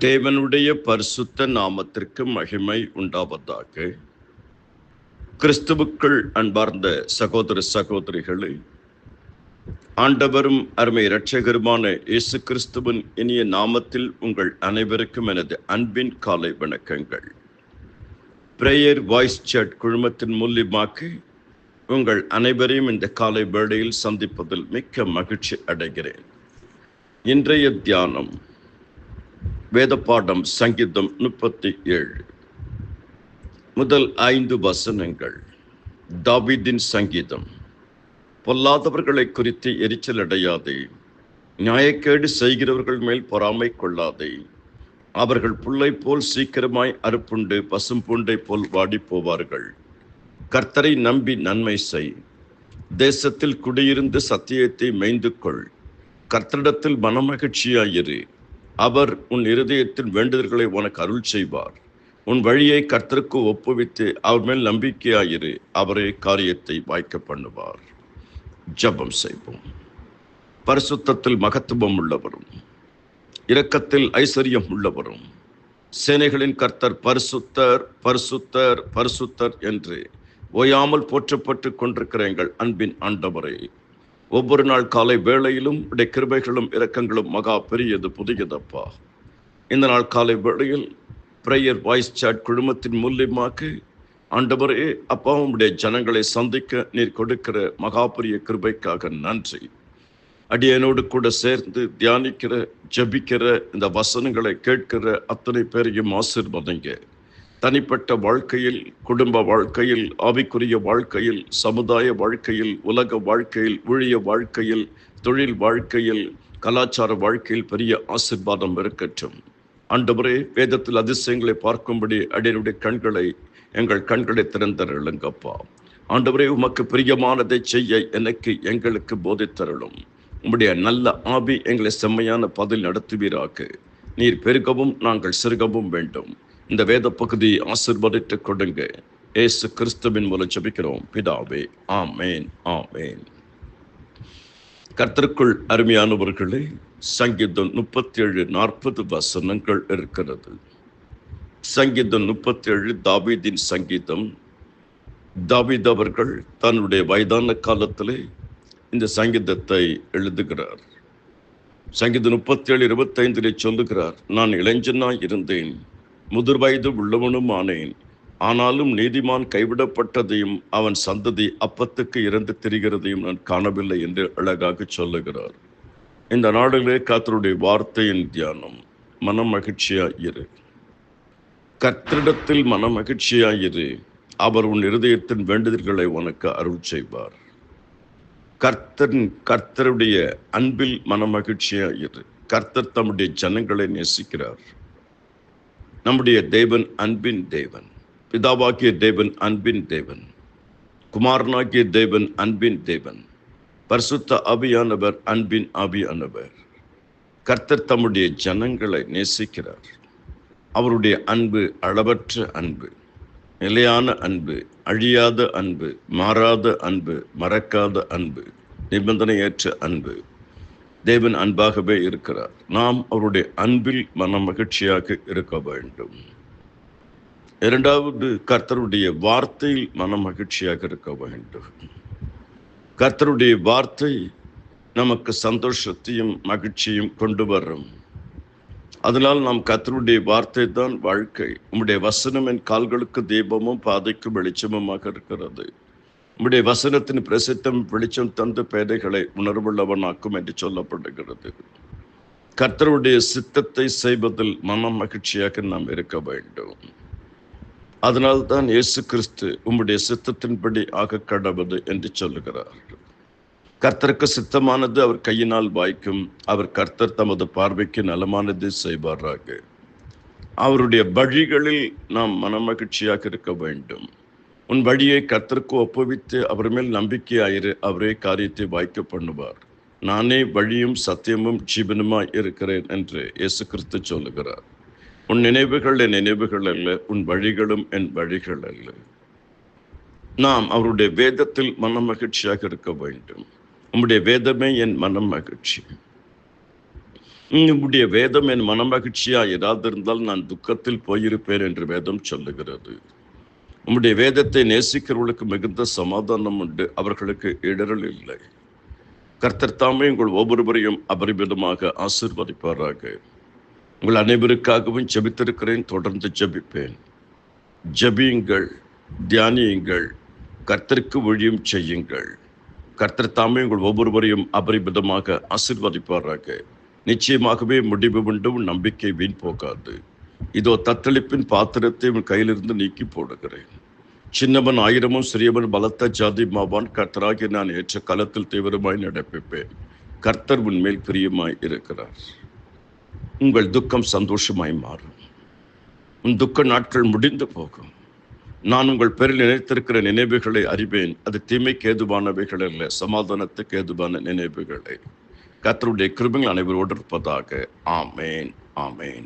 தேவனுடைய பரிசுத்த நாமத்திற்கு மகிமை உண்டாவதாக. கிறிஸ்துவுக்குள் அன்பார்ந்த சகோதர சகோதரிகளை, ஆண்டவரும் அருமை இரட்சகருமான இயேசு கிறிஸ்துவின் இனிய நாமத்தில் உங்கள் அனைவருக்கும் எனது அன்பின் காலை வணக்கங்கள். பிரேயர் வாய்ஸ் சர்ச் குழுமத்தின் மூலியமாக உங்கள் அனைவரையும் இந்த காலை வேளையில் சந்திப்பதில் மிக்க மகிழ்ச்சி அடைகிறேன். இன்றைய தியானம் வேத பாடம் சங்கீதம் 37 முதல் 5 வசனங்கள். தாவீதின் சங்கீதம். பொல்லாதவர்களை குறித்து எரிச்சல் அடையாதே, நியாயக்கேடு செய்கிறவர்கள் மேல் பொறாமை கொள்ளாதே. அவர்கள் புல்லை போல் சீக்கிரமாய் அறுப்புண்டு பசும்பூண்டை போல் வாடி போவார்கள். கர்த்தரை நம்பி நன்மை செய், தேசத்தில் குடியிருந்து சத்தியத்தை மேய்ந்து கொள். கர்த்தரிடத்தில் மனமகிழ்ச்சியாயிரு, அவர் உன் இருதயத்தின் வேண்டுதல்களை உனக்கு அருள் செய்வார். உன் வழியை கர்த்தருக்கு ஒப்புவித்து அவர் மேல் நம்பிக்கையாயிரு, அவரே காரியத்தை வாய்க்க பண்ணுவார். ஜெபம் செய்வோம். பரிசுத்தத்தில் மகத்துவம் உள்ளவரும் இரக்கத்தில் ஐஸ்வர்யம் உள்ளவரும் சேனைகளின் கர்த்தர் பரிசுத்தர் பரிசுத்தர் பரிசுத்தர் என்று ஓயாமல் போற்றப்பட்டு கொண்டிருக்கிற எங்கள் அன்பின் ஆண்டவரே, ஒவ்வொரு நாள் காலை வேளையிலும் உடைய கிருபைகளும் இரக்கங்களும் மகா பெரியது புதியதப்பா. இந்த நாள் காலை வேளையில் பிரேயர் வாய்ஸ் சாட் குழுமத்தின் மூலியமாக ஆண்டவரே அப்பா, உடைய ஜனங்களை சந்திக்க நீர் கொடுக்கிற மகா பெரிய கிருபைக்காக நன்றி. அடியனோடு கூட சேர்ந்து தியானிக்கிற ஜபிக்கிற இந்த வசனங்களை கேட்கிற அத்தனை பேரையும் ஆசீர்வதிங்க. தனிப்பட்ட வாழ்க்கையில், குடும்ப வாழ்க்கையில், ஆவிக்குரிய வாழ்க்கையில், சமுதாய வாழ்க்கையில், உலக வாழ்க்கையில், ஊழிய வாழ்க்கையில், தொழில் வாழ்க்கையில், கலாச்சார வாழ்க்கையில் பெரிய ஆசீர்வாதம் இருக்கட்டும். ஆண்டவரே, வேதத்தில் அதிசயங்களை பார்க்கும்படி அடியனுடைய கண்களை, எங்கள் கண்களை திறந்தருளுங்கப்பா. ஆண்டவரே, உமக்கு பிரியமானதை செய்ய எங்களுக்கு போதித்தருளும். உம்முடைய நல்ல ஆவி எங்களை செம்மையான பதில் நடத்துவீராக. நீர் பெருகவும் நாங்கள் சிறுகவும் வேண்டும். இந்த வேத பகுதி ஆசீர்வதித்து கொடுங்க. இயேசு கிறிஸ்துவின் மூலம் ஜெபிக்கிறோம் பிதாவே, ஆமேன் ஆமேன். கர்த்தருக்குள் அருமையானவர்களே, சங்கீதம் 37-40 வசனங்கள் இருக்கிறது. சங்கீதம் 37 தாவீதின் சங்கீதம். தாவீது அவர்கள் தன்னுடைய வயதான காலத்திலே இந்த சங்கீதத்தை எழுதுகிறார். சங்கீதம் 37:25 சொல்லுகிறார், நான் இளைஞனாய் இருந்தேன், முதிர் வயது உள்ளவனும் ஆனேன். ஆனாலும் நீதிமான் கைவிடப்பட்டதையும் அவன் சந்ததி அப்பத்துக்கு இறந்து திரிகிறதையும் நான் காணவில்லை என்று அழகாக சொல்லுகிறார். இந்த நாளிலே கர்த்தருடைய வார்த்தையின் தியானம். மனம் மகிழ்ச்சியாயிரு, கர்த்தரிடத்தில் மனம் மகிழ்ச்சியாயிரு, அவர் உன் இருதயத்தின் வேண்டுதல்களை உனக்கு அருள் செய்வார். கர்த்தருடைய அன்பில் மனம் மகிழ்ச்சியாயிரு. கர்த்தர் தம்முடைய ஜனங்களை நேசிக்கிறார். நம்முடைய தேவன் அன்பின் தேவன். பிதாவாகிய தேவன் அன்பின் தேவன். குமாரனாகிய தேவன் அன்பின் தேவன். பரிசுத்த ஆவியானவர் அன்பின் ஆவியானவர். கர்த்தர் தம்முடைய ஜனங்களை நேசிக்கிறார். அவருடைய அன்பு அளவற்ற அன்பு, நிலையான அன்பு, அழியாத அன்பு, மாறாத அன்பு, மறக்காத அன்பு, நிபந்தனையற்ற அன்பு. தேவன் அன்பாகவே இருக்கிறார். நாம் அவருடைய அன்பில் மன மகிழ்ச்சியாக இருக்க வேண்டும். இரண்டாவது, கர்த்தருடைய வார்த்தையில் மன மகிழ்ச்சியாக இருக்க வேண்டும். கர்த்தருடைய வார்த்தை நமக்கு சந்தோஷத்தையும் மகிழ்ச்சியும் கொண்டு வரும். அதனால் நாம் கர்த்தருடைய வார்த்தை தான் வாழ்க்கை. உம்முடைய வசனம் என் கால்களுக்கு தீபமும் பாதைக்கு வெளிச்சமுமாக இருக்கிறது. உம்முடைய வசனத்தின் பிரசித்தம் வெளிச்சம் தந்து பேதைகளை உணர்வுள்ளவனாக்கும் என்று சொல்லப்படுகிறது. கர்த்தருடைய சித்தத்தை செய்வதில் மன மகிழ்ச்சியாக நாம் இருக்க வேண்டும். அதனால் தான் இயேசு கிறிஸ்து உம்முடைய சித்தத்தின்படி ஆக கடவுது என்று சொல்லுகிறார். கர்த்தருக்கு சித்தமானது அவர் கையினால் வாய்க்கும். அவர் கர்த்தர் தமது பார்வைக்கு நலமானது செய்வாராக. அவருடைய வழிகளில் நாம் மனமகிழ்ச்சியாக இருக்க வேண்டும். உன் வழியை கர்த்தருக்கு ஒப்புவித்து அவர் மேல் நம்பிக்கையாயிரு, அவரே காரியத்தை வாய்க்க பண்ணுவார். நானே வழியும் சத்தியமும் ஜீவனுமாய் இருக்கிறேன் என்று இயேசு கிறிஸ்து சொல்லுகிறார். உன் நினைவுகள் என் நினைவுகள் அல்ல, உன் வழிகளும் என் வழிகள் அல்ல. நாம் அவருடைய வேதத்தில் மன மகிழ்ச்சியாக இருக்க வேண்டும். உம்முடைய வேதமே என் மனம் மகிழ்ச்சி. உம்முடைய வேதம் என் மனமகிழ்ச்சியா இராதிருந்தால் நான் துக்கத்தில் போயிருப்பேன் என்று வேதம் சொல்லுகிறது. உம்முடைய வேதத்தை நேசிக்கிறவர்களுக்கு மிகுந்த சமாதானம் உண்டு, அவர்களுக்கு இடரல் இல்லை. கர்த்தர் தாமே உங்கள் ஒவ்வொருவரையும் அபரிமிதமாக ஆசீர்வதிப்பாராக. உங்கள் அனைவருக்காகவும் ஜெபித்திருக்கிறேன், தொடர்ந்து ஜெபிப்பேன். ஜெபியுங்கள், தியானியுங்கள், கர்த்தருக்கு ஊழியம் செய்யுங்கள். கர்த்தர் தாமே உங்கள் ஒவ்வொருவரையும் அபரிமிதமாக ஆசீர்வதிப்பாராக. நிச்சயமாகவே முடிவு உண்டு, உன் நம்பிக்கை வீண் போகாது. இதோ தத்தளிப்பின் பாத்திரத்தை உன் கையிலிருந்து நீக்கி போடுகிறேன். சின்னவன் ஆயிரமும் சிறியவன் பலத்த ஜாதி மாவான். கர்த்தராகி நான் ஏற்ற காலத்தில் தீவிரமாய் நடப்பிப்பேன். கர்த்தர் உன்மேல் பிரியமாய் இருக்கிறார். உங்கள் துக்கம் சந்தோஷமாய் மாறும். உன் துக்க நாட்கள் முடிந்து போகும். நான் உங்கள் பேரில் நினைத்திருக்கிற நினைவுகளை அறிவேன். அது தீமைக்கு ஏதுவானவைகள் அல்ல, சமாதானத்துக்கு ஏதுவான நினைவுகளை. கர்த்தருடைய கிருபைகள் அனைவரோடு இருப்பதாக. ஆமேன், ஆமேன்.